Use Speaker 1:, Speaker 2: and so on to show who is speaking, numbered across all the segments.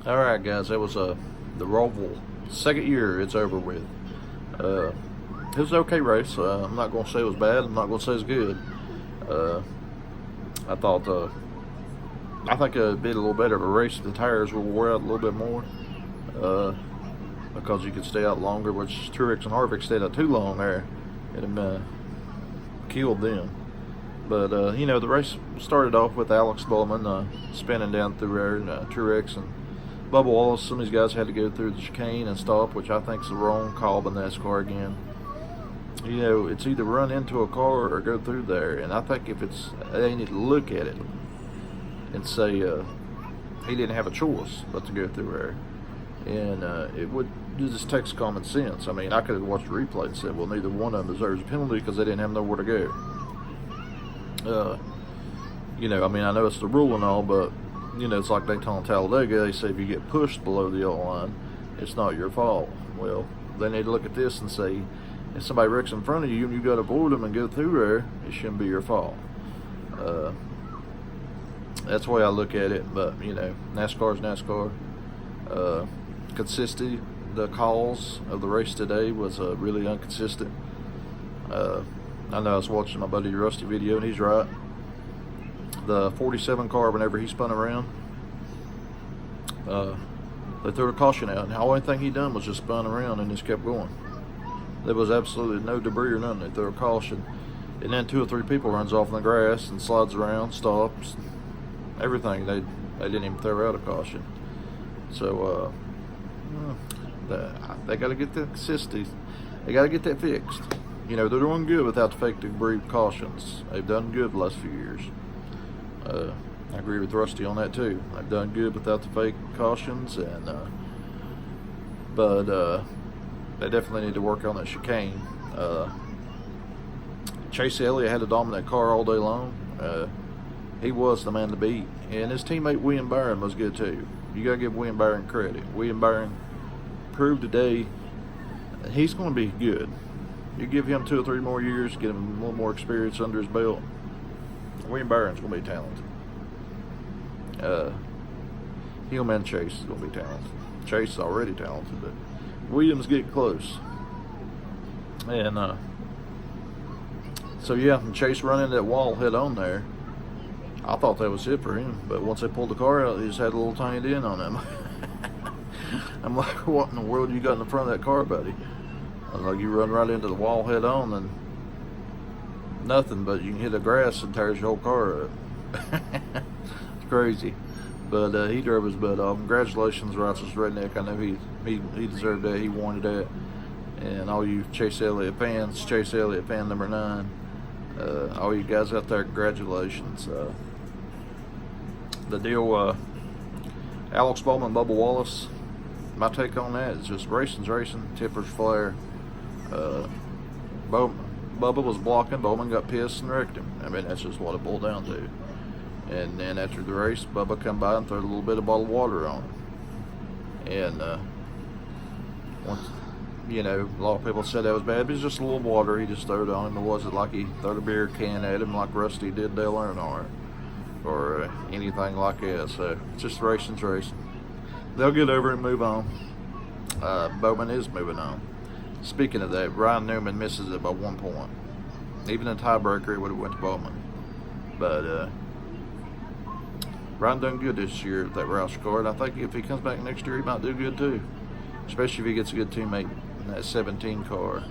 Speaker 1: All right, guys, that was the Roval. Second year it's over with. It was an okay race. I'm not going to say it was bad. I'm not going to say it's good. Uh, I thought, I think it'd be a little better of a race if the tires will wear out a little bit more. Uh, because you could stay out longer, which Truex and Harvick stayed out too long there. It'd have killed them. But, the race started off with Alex Bowman spinning down through there, and Truex and Bubba Wallace. Some of these guys had to go through the chicane and stop, which I think is the wrong call by NASCAR again. It's either run into a car or go through there. And I think if they need to look at it and say he didn't have a choice but to go through there. And it just takes common sense. I mean, I could have watched the replay and said, well, neither one of them deserves a penalty because they didn't have nowhere to go. I know it's the rule and all, but, it's like Daytona Talladega. They say if you get pushed below the yellow line, it's not your fault. Well, they need to look at this and say, if somebody wrecks in front of you and you got to avoid them and go through there, it shouldn't be your fault. That's the way I look at it, but, NASCAR's NASCAR. Consistency, the calls of the race today was really inconsistent. I know I was watching my buddy Rusty video, and he's right. The 47 car, whenever he spun around, they threw a caution out, and the only thing he done was just spun around and just kept going. There was absolutely no debris or nothing. They threw a caution, and then 2 or 3 people runs off in the grass and slides around, stops, everything. They didn't even throw out a caution. So they got to get the consistency. They got to get that fixed. They're doing good without the fake debris cautions. They've done good the last few years. I agree with Rusty on that too. They've done good without the fake cautions, but they definitely need to work on that chicane. Chase Elliott had a dominant car all day long. He was the man to beat, and his teammate William Byron was good too. You got to give William Byron credit. William Byron proved today he's going to be good. You give him 2 or 3 more years, get him a little more experience under his belt, William Byron's going to be talented. Hillman Chase is going to be talented. Chase is already talented, but Williams getting close. And Chase running that wall head on there. I thought that was it for him, but once they pulled the car out, he just had a little tiny dent on him. I'm like, what in the world you got in the front of that car, buddy? I was like, you run right into the wall head on and nothing, but you can hit the grass and tears your whole car up. It's crazy. But he drove his butt off. Congratulations, Righteous Redneck. I know he deserved that. He wanted that. And all you Chase Elliott fans, Chase Elliott fan number 9, all you guys out there, congratulations. The deal, Alex Bowman, Bubba Wallace, my take on that is just racing's racing, tipper's flare. Bubba was blocking, Bowman got pissed and wrecked him. I mean, that's just what it boiled down to. And then after the race, Bubba come by and threw a little bit of bottled water on him. And once, a lot of people said that was bad, but it's just a little water. He just threw it on him. It wasn't like he threw a beer can at him like Rusty did Dale Earnhardt or anything like that. So it's just racing's racing. They'll get over it and move on. Bowman is moving on. Speaking of that, Ryan Newman misses it by 1 point. Even in tiebreaker, it would have went to Bowman. But Ryan done good this year with that Roush car, and I think if he comes back next year, he might do good too. Especially if he gets a good teammate in that 17 car.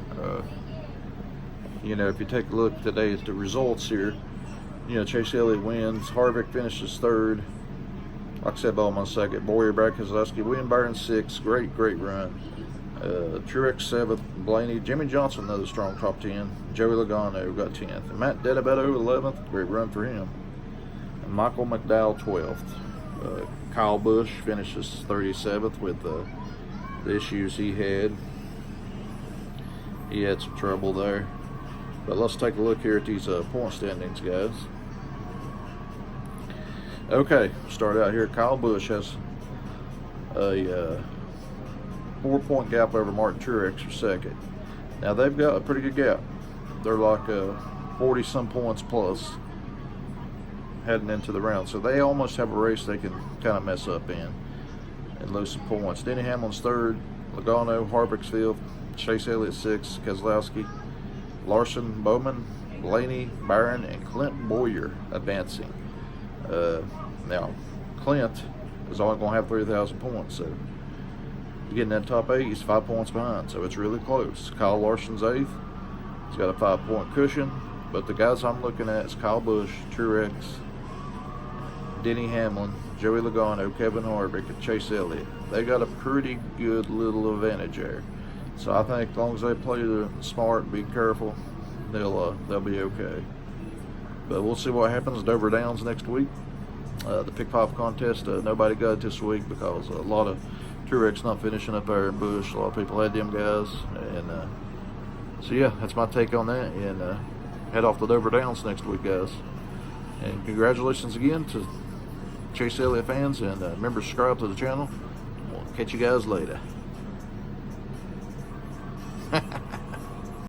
Speaker 1: If you take a look today at the results here, Chase Elliott wins, Harvick finishes 3rd. Like I said, Bowman 2nd, Boyer, Brad Keselowski, William Byron 6th. Great run. Truex 7th, Blaney, Jimmy Johnson, another strong top 10. Joey Logano got 10th. And Matt Dedabetto 11th, great run for him. And Michael McDowell 12th. Kyle Busch finishes 37th with the issues he had. He had some trouble there. But let's take a look here at these point standings, guys. Okay, start out here. Kyle Busch has a 4-point gap over Martin Truex for 2nd. Now they've got a pretty good gap. They're like 40-some points plus heading into the round, so they almost have a race they can kind of mess up in. and lose some points. Denny Hamlin's third, Logano, Harvick's fifth, Chase Elliott sixth, Keselowski, Larson, Bowman, Blaney, Byron, and Clint Boyer advancing. Now, Clint is only going to have 3,000 points, so getting that top 8, he's 5 points behind, so it's really close. Kyle Larson's 8th. He's got a 5-point cushion, but the guys I'm looking at is Kyle Busch, Truex, Denny Hamlin, Joey Logano, Kevin Harvick, and Chase Elliott. They got a pretty good little advantage there. So I think as long as they play the smart, be careful, they'll be okay. But we'll see what happens. Dover Downs next week. The Pick 5 contest, nobody got it this week because a lot of Truex not finishing up there in Busch. A lot of people had them guys. And so yeah, that's my take on that. And head off to Dover Downs next week, guys. And congratulations again to Chase Elliott fans, and remember to subscribe to the channel. We'll catch you guys later.